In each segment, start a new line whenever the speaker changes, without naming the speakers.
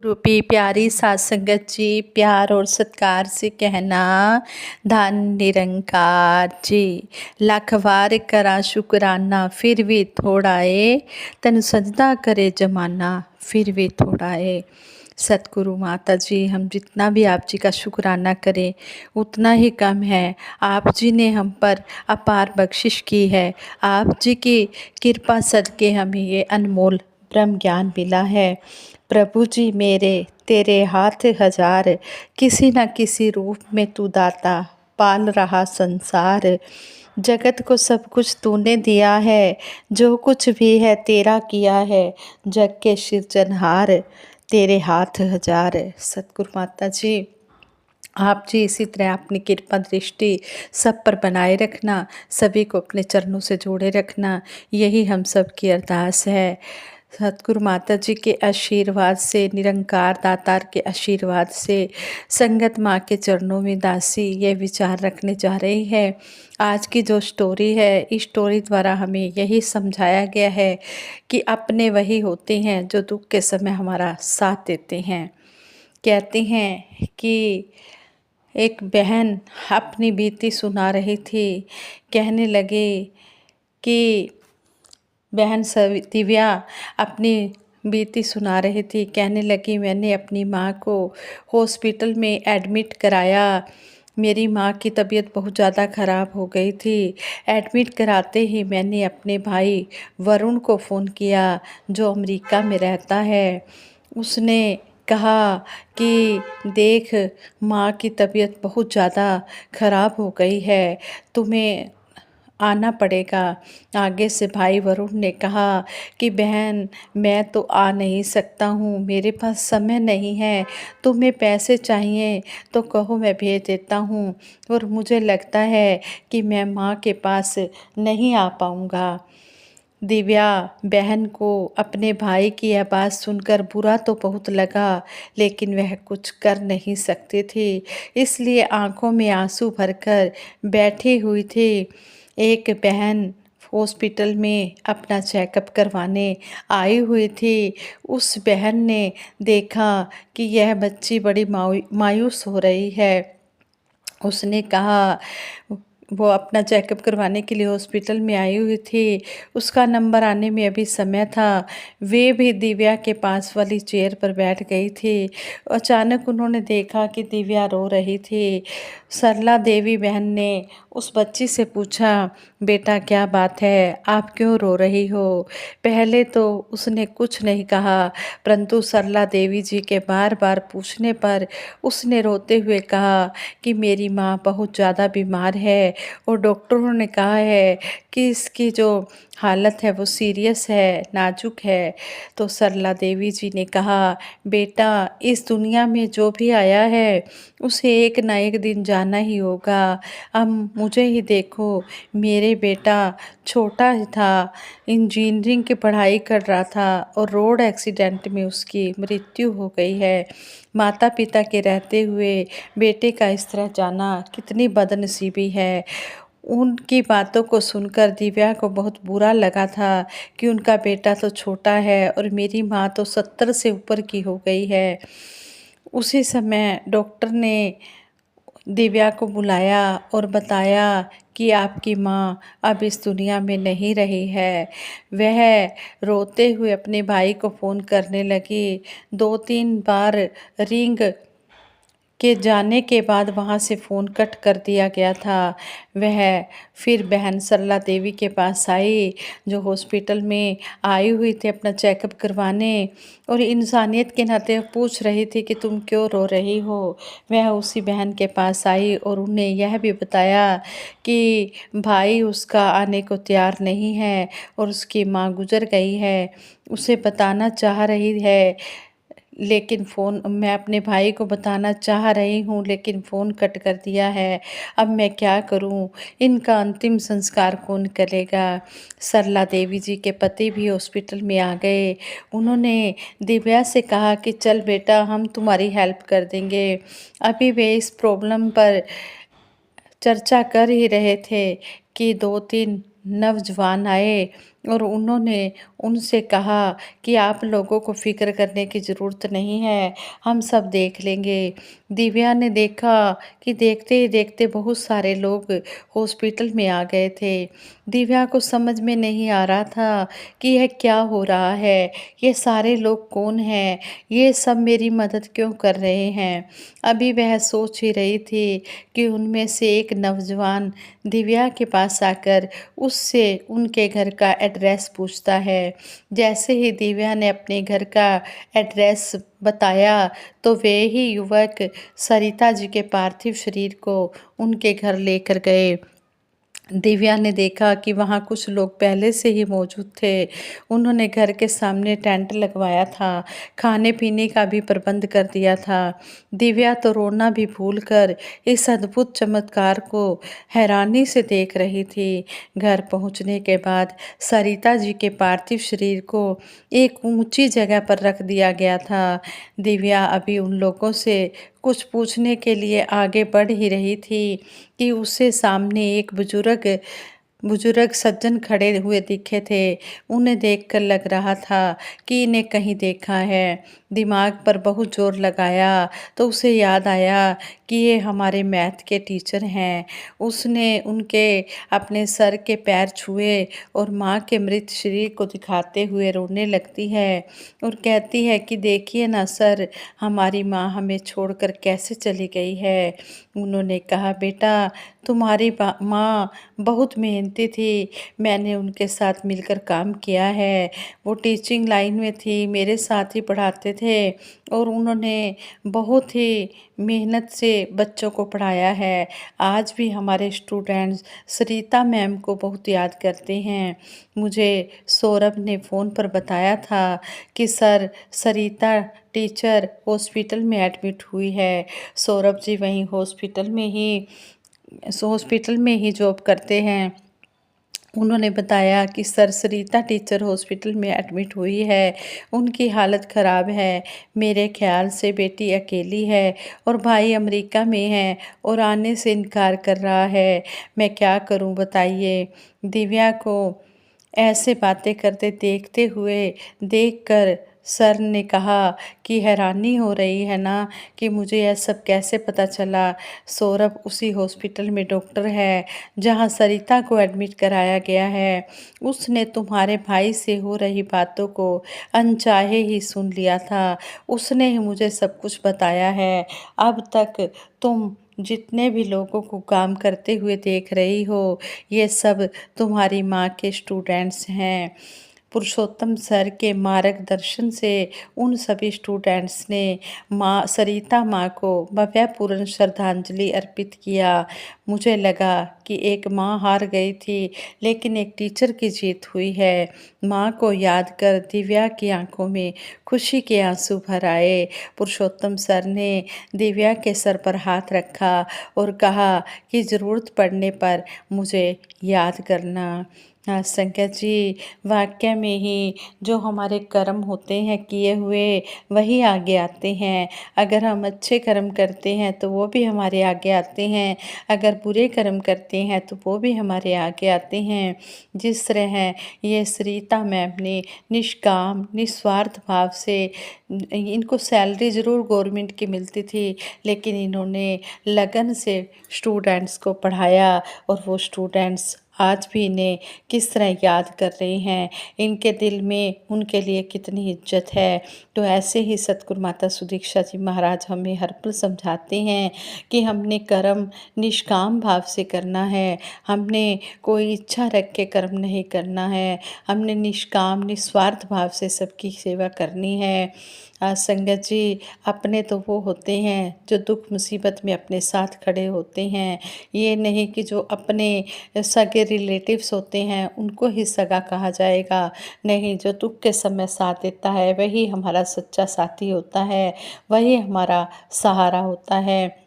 रूपी प्यारी सात संगत जी, प्यार और सत्कार से कहना, धन निरंकार जी। लख वार करा शुकराना, फिर भी थोड़ा है, तन सजदा करे जमाना, फिर भी थोड़ा है। सतगुरु माता जी, हम जितना भी आप जी का शुक्राना करें उतना ही कम है। आप जी ने हम पर अपार बख्शिश की है। आप जी की कृपा सदके हमें ये अनमोल ब्रह्म ज्ञान मिला है। प्रभु जी मेरे तेरे हाथ हजार, किसी न किसी रूप में तू दाता पाल रहा संसार। जगत को सब कुछ तूने दिया है, जो कुछ भी है तेरा किया है, जग के सिरजनहार तेरे हाथ हजार। सतगुरु माता जी, आप जी इसी तरह अपनी कृपा दृष्टि सब पर बनाए रखना, सभी को अपने चरणों से जोड़े रखना, यही हम सब की अरदास है। सतगुरु माता जी के आशीर्वाद से, निरंकार दातार के आशीर्वाद से, संगत माँ के चरणों में दासी ये विचार रखने जा रही है। आज की जो स्टोरी है, इस स्टोरी द्वारा हमें यही समझाया गया है कि अपने वही होते हैं जो दुख के समय हमारा साथ देते हैं। कहते हैं कि एक बहन अपनी बीती सुना रही थी। कहने लगे कि बहन दिव्या अपनी बीती सुना रही थी। कहने लगी, मैंने अपनी माँ को हॉस्पिटल में एडमिट कराया। मेरी माँ की तबीयत बहुत ज़्यादा ख़राब हो गई थी। एडमिट कराते ही मैंने अपने भाई वरुण को फ़ोन किया, जो अमेरिका में रहता है। उसने कहा कि देख, माँ की तबीयत बहुत ज़्यादा ख़राब हो गई है, तुम्हें आना पड़ेगा। आगे से भाई वरुण ने कहा कि बहन, मैं तो आ नहीं सकता हूँ, मेरे पास समय नहीं है, तुम्हें पैसे चाहिए तो कहो, मैं भेज देता हूँ, और मुझे लगता है कि मैं माँ के पास नहीं आ पाऊँगा। दिव्या बहन को अपने भाई की यह बात सुनकर बुरा तो बहुत लगा, लेकिन वह कुछ कर नहीं सकती थी, इसलिए आंखों में आंसू भरकर बैठी हुई थी। एक बहन हॉस्पिटल में अपना चेकअप करवाने आई हुई थी। उस बहन ने देखा कि यह बच्ची बड़ी मायूस हो रही है। उसने कहा, वो अपना चेकअप करवाने के लिए हॉस्पिटल में आई हुई थी, उसका नंबर आने में अभी समय था। वे भी दिव्या के पास वाली चेयर पर बैठ गई थी। अचानक उन्होंने देखा कि दिव्या रो रही थी। सरला देवी बहन ने उस बच्ची से पूछा, बेटा क्या बात है, आप क्यों रो रही हो? पहले तो उसने कुछ नहीं कहा, परंतु सरला देवी जी के बार बार पूछने पर उसने रोते हुए कहा कि मेरी माँ बहुत ज़्यादा बीमार है और डॉक्टरों ने कहा है कि इसकी जो हालत है वो सीरियस है, नाजुक है। तो सरला देवी जी ने कहा, बेटा, इस दुनिया में जो भी आया है उसे एक ना एक दिन जाना ही होगा। अब मुझे ही देखो, मेरे बेटा छोटा ही था, इंजीनियरिंग की पढ़ाई कर रहा था और रोड एक्सीडेंट में उसकी मृत्यु हो गई है। माता पिता के रहते हुए बेटे का इस तरह जाना कितनी बदनसीबी है। उनकी बातों को सुनकर दिव्या को बहुत बुरा लगा था कि उनका बेटा तो छोटा है और मेरी माँ तो 70 से ऊपर की हो गई है। उसी समय डॉक्टर ने दिव्या को बुलाया और बताया कि आपकी माँ अब इस दुनिया में नहीं रही है। वह रोते हुए अपने भाई को फ़ोन करने लगी। 2-3 बार रिंग के जाने के बाद वहाँ से फ़ोन कट कर दिया गया था। वह फिर बहन सरला देवी के पास आई, जो हॉस्पिटल में आई हुई थी अपना चेकअप करवाने, और इंसानियत के नाते पूछ रही थी कि तुम क्यों रो रही हो। वह उसी बहन के पास आई और उन्हें यह भी बताया कि भाई उसका आने को तैयार नहीं है और उसकी माँ गुजर गई है। उसे बताना चाह रही है, लेकिन फ़ोन, मैं अपने भाई को बताना चाह रही हूँ लेकिन फ़ोन कट कर दिया है। अब मैं क्या करूँ? इनका अंतिम संस्कार कौन करेगा? सरला देवी जी के पति भी हॉस्पिटल में आ गए। उन्होंने दिव्या से कहा कि चल बेटा, हम तुम्हारी हेल्प कर देंगे। अभी वे इस प्रॉब्लम पर चर्चा कर ही रहे थे कि 2-3 नौजवान आए और उन्होंने उनसे कहा कि आप लोगों को फ़िक्र करने की ज़रूरत नहीं है, हम सब देख लेंगे। दिव्या ने देखा कि देखते ही देखते बहुत सारे लोग हॉस्पिटल में आ गए थे। दिव्या को समझ में नहीं आ रहा था कि यह क्या हो रहा है, ये सारे लोग कौन हैं, ये सब मेरी मदद क्यों कर रहे हैं। अभी वह सोच ही रही थी कि उनमें से एक नौजवान दिव्या के पास आकर उससे उनके घर का एड्रेस पूछता है। जैसे ही दिव्या ने अपने घर का एड्रेस बताया तो वे ही युवक सरिता जी के पार्थिव शरीर को उनके घर लेकर गए। दिव्या ने देखा कि वहाँ कुछ लोग पहले से ही मौजूद थे। उन्होंने घर के सामने टेंट लगवाया था, खाने पीने का भी प्रबंध कर दिया था। दिव्या तो रोना भी भूलकर इस अद्भुत चमत्कार को हैरानी से देख रही थी। घर पहुँचने के बाद सरिता जी के पार्थिव शरीर को एक ऊंची जगह पर रख दिया गया था। दिव्या अभी उन लोगों से कुछ पूछने के लिए आगे बढ़ ही रही थी कि उसे सामने एक बुजुर्ग सज्जन खड़े हुए दिखे थे। उन्हें देखकर लग रहा था कि इन्हें कहीं देखा है। दिमाग पर बहुत जोर लगाया तो उसे याद आया कि ये हमारे मैथ के टीचर हैं। उसने उनके अपने सर के पैर छुए और माँ के मृत शरीर को दिखाते हुए रोने लगती है और कहती है कि देखिए ना सर, हमारी माँ हमें छोड़कर कैसे चली गई है। उन्होंने कहा, बेटा तुम्हारी माँ बहुत मेहनती थी, मैंने उनके साथ मिलकर काम किया है। वो टीचिंग लाइन में थी, मेरे साथ ही पढ़ाते थे और उन्होंने बहुत ही मेहनत से बच्चों को पढ़ाया है। आज भी हमारे स्टूडेंट्स सरिता मैम को बहुत याद करते हैं। मुझे सौरभ ने फ़ोन पर बताया था कि सर सरिता टीचर हॉस्पिटल में एडमिट हुई है। सौरभ जी वहीं हॉस्पिटल में ही जॉब करते हैं। उन्होंने बताया कि सर सरिता टीचर हॉस्पिटल में एडमिट हुई है, उनकी हालत ख़राब है। मेरे ख्याल से बेटी अकेली है और भाई अमेरिका में है और आने से इनकार कर रहा है। मैं क्या करूं बताइए। दिव्या को ऐसे बातें करते देखते हुए देखकर सर ने कहा कि हैरानी हो रही है ना कि मुझे यह सब कैसे पता चला। सौरभ उसी हॉस्पिटल में डॉक्टर है जहां सरिता को एडमिट कराया गया है। उसने तुम्हारे भाई से हो रही बातों को अनचाहे ही सुन लिया था। उसने ही मुझे सब कुछ बताया है। अब तक तुम जितने भी लोगों को काम करते हुए देख रही हो, ये सब तुम्हारी माँ के स्टूडेंट्स हैं। पुरुषोत्तम सर के मार्गदर्शन से उन सभी स्टूडेंट्स ने माँ सरिता माँ को भव्यपूर्ण श्रद्धांजलि अर्पित किया। मुझे लगा कि एक माँ हार गई थी लेकिन एक टीचर की जीत हुई है। माँ को याद कर दिव्या की आंखों में खुशी के आंसू भर आए। पुरुषोत्तम सर ने दिव्या के सर पर हाथ रखा और कहा कि ज़रूरत पड़ने पर मुझे याद करना। हाँ संज्ञा जी, वाक्य में ही जो हमारे कर्म होते हैं किए हुए वही आगे आते हैं। अगर हम अच्छे कर्म करते हैं तो वो भी हमारे आगे आते हैं, अगर बुरे कर्म करते हैं तो वो भी हमारे आगे आते हैं। जिस तरह ये सरिता मैम ने निष्काम निस्वार्थ भाव से, इनको सैलरी ज़रूर गवर्नमेंट की मिलती थी लेकिन इन्होंने लगन से स्टूडेंट्स को पढ़ाया और वो स्टूडेंट्स आज भी इन्हें किस तरह याद कर रहे हैं, इनके दिल में उनके लिए कितनी इज्जत है। तो ऐसे ही सतगुरु माता सुदीक्षा जी महाराज हमें हर पल समझाते हैं कि हमने कर्म निष्काम भाव से करना है, हमने कोई इच्छा रख के कर्म नहीं करना है, हमने निष्काम निस्वार्थ भाव से सबकी सेवा करनी है। संगत जी, अपने तो वो होते हैं जो दुख मुसीबत में अपने साथ खड़े होते हैं। ये नहीं कि जो अपने सगे रिलेटिव्स होते हैं उनको ही सगा कहा जाएगा। नहीं, जो दुख के समय साथ देता है वही हमारा सच्चा साथी होता है, वही हमारा सहारा होता है।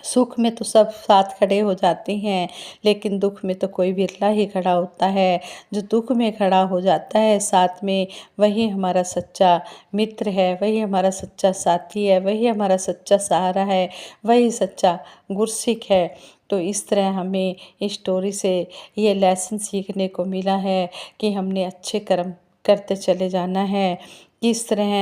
सुख में तो सब साथ खड़े हो जाते हैं लेकिन दुख में तो कोई बिरला ही खड़ा होता है। जो दुख में खड़ा हो जाता है साथ में, वही हमारा सच्चा मित्र है, वही हमारा सच्चा साथी है, वही हमारा सच्चा सहारा है, वही सच्चा गुरसिख है। तो इस तरह हमें इस स्टोरी से ये लेसन सीखने को मिला है कि हमने अच्छे कर्म करते चले जाना है। किस तरह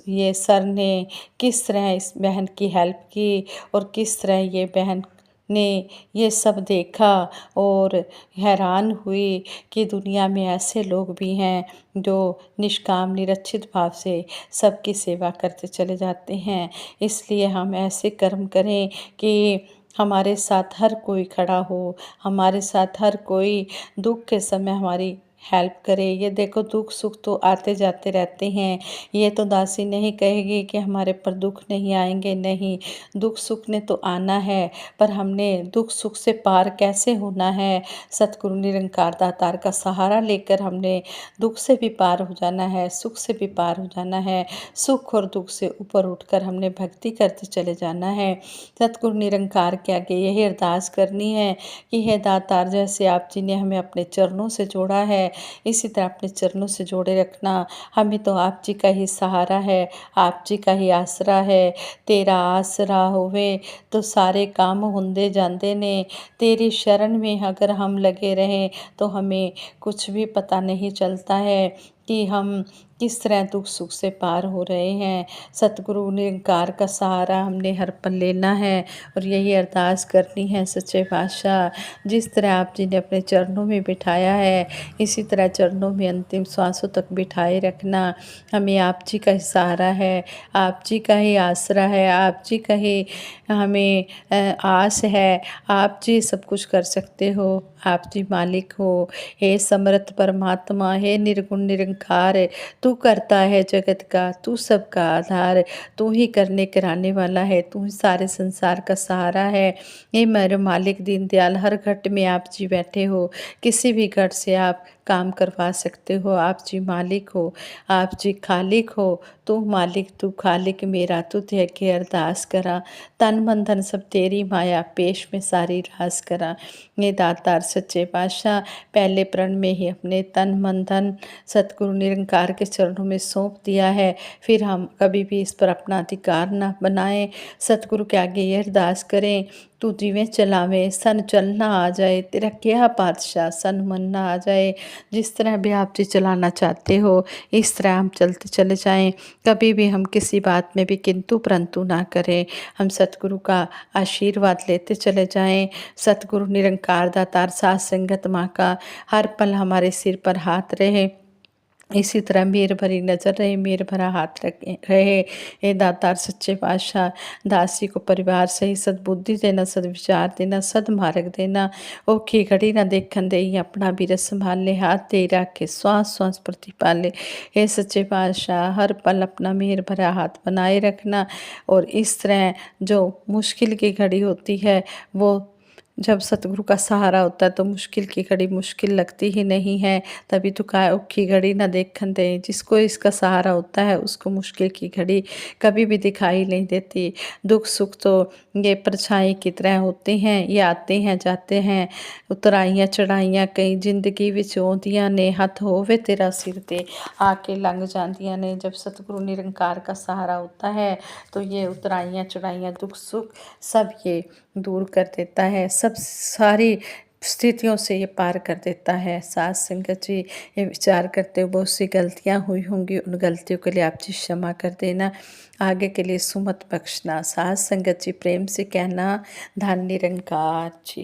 ये सर ने किस तरह इस बहन की हेल्प की और किस तरह ये बहन ने ये सब देखा और हैरान हुई कि दुनिया में ऐसे लोग भी हैं जो निष्काम निरक्षित भाव से सबकी सेवा करते चले जाते हैं। इसलिए हम ऐसे कर्म करें कि हमारे साथ हर कोई खड़ा हो, हमारे साथ हर कोई दुख के समय हमारी हेल्प करे। ये देखो दुख सुख तो आते जाते रहते हैं, ये तो दासी नहीं कहेगी कि हमारे पर दुख नहीं आएंगे, नहीं, दुख सुख ने तो आना है, पर हमने दुख सुख से पार कैसे होना है। सतगुरु निरंकार दातार का सहारा लेकर हमने दुख से भी पार हो जाना है, सुख से भी पार हो जाना है। सुख और दुख से ऊपर उठकर हमने भक्ति करते चले जाना है। सतगुरु निरंकार के आगे यही अरदास करनी है कि हे दातार, जैसे आप जी ने हमें अपने चरणों से जोड़ा है, इसी तरह अपने चरणों से जोड़े रखना। हमें तो आप जी का ही सहारा है, आप जी का ही आसरा है। तेरा आसरा होवे तो सारे काम होंदे जाते ने। तेरी शरण में अगर हम लगे रहें तो हमें कुछ भी पता नहीं चलता है कि हम किस तरह दुख सुख से पार हो रहे हैं। सतगुरु निरंकार का सहारा हमने हर पल लेना है और यही अरदास करनी है सच्चे पातशाह, जिस तरह आप जी ने अपने चरणों में बिठाया है इसी तरह चरणों में अंतिम श्वासों तक बिठाए रखना। हमें आप जी का ही सहारा है, आप जी का ही आसरा है, आप जी का ही हमें आस है। आप जी सब कुछ कर सकते हो, आप जी मालिक हो। हे समर्थ परमात्मा, हे निर्गुण निरंकार, तू करता है जगत का, तू सबका आधार, तू ही करने कराने वाला है, तू ही सारे संसार का सहारा है। हे मेरे मालिक दीनदयाल, हर घट में आप जी बैठे हो, किसी भी घट से आप काम करवा सकते हो। आप जी मालिक हो, आप जी खालिक हो, तू मालिक तू खालिक मेरा, तुझे के अरदास करा। तन मन धन सब तेरी माया, पेश में सारी रास करा। ये दातार सच्चे पातशाह, पहले प्रण में ही अपने तन मन धन सतगुरु निरंकार के चरणों में सौंप दिया है, फिर हम कभी भी इस पर अपना अधिकार ना बनाएं। सतगुरु के आगे ये अरदास करें, तू जिवें चलावें सन चलना आ जाए, तेरा क्या पातशाह सन मन ना आ जाए। जिस तरह भी आप जी चलाना चाहते हो इस तरह हम चलते चले जाएं। कभी भी हम किसी बात में भी किंतु परंतु ना करें, हम सतगुरु का आशीर्वाद लेते चले जाएं। सतगुरु निरंकार दातार साथ संगत माँ का हर पल हमारे सिर पर हाथ रहे, इसी तरह मेर भरी नज़र रहे, मेर भरा हाथ रहे। हे दातार सच्चे पातशाह, दासी को परिवार सही सद्बुद्धि देना, सद्विचार देना, सदमार्ग देना। औखी घड़ी ना देखन दे, अपना भी रस संभाले, हाथ दे रखे श्वास श्वास प्रतिपाले। हे सच्चे पातशाह, हर पल अपना मेहर भरा हाथ बनाए रखना। और इस तरह जो मुश्किल की घड़ी होती है, वो जब सतगुरु का सहारा होता है तो मुश्किल की घड़ी मुश्किल लगती ही नहीं है। तभी तो कहा औखी घड़ी ना देखन दे, जिसको इसका सहारा होता है उसको मुश्किल की घड़ी कभी भी दिखाई नहीं देती। दुख सुख तो ये परछाई की तरह होते हैं, ये आते हैं जाते हैं। उतराइयाँ चढ़ाइयाँ कई जिंदगी विच आउंदियां ने, हथ होवे तेरा सिर ते आके लंघ जांदियां ने। जब सतगुरु निरंकार का सहारा होता है तो ये उतराइयाँ चढ़ाइयाँ दुख सुख सब ये दूर कर देता है, सब सारी स्थितियों से ये पार कर देता है। साथ संगत जी, ये विचार करते हुए बहुत सी गलतियाँ हुई होंगी, उन गलतियों के लिए आप जी क्षमा कर देना, आगे के लिए सुमत बख्शना। साथ संगत जी प्रेम से कहना, धन निरंकार जी।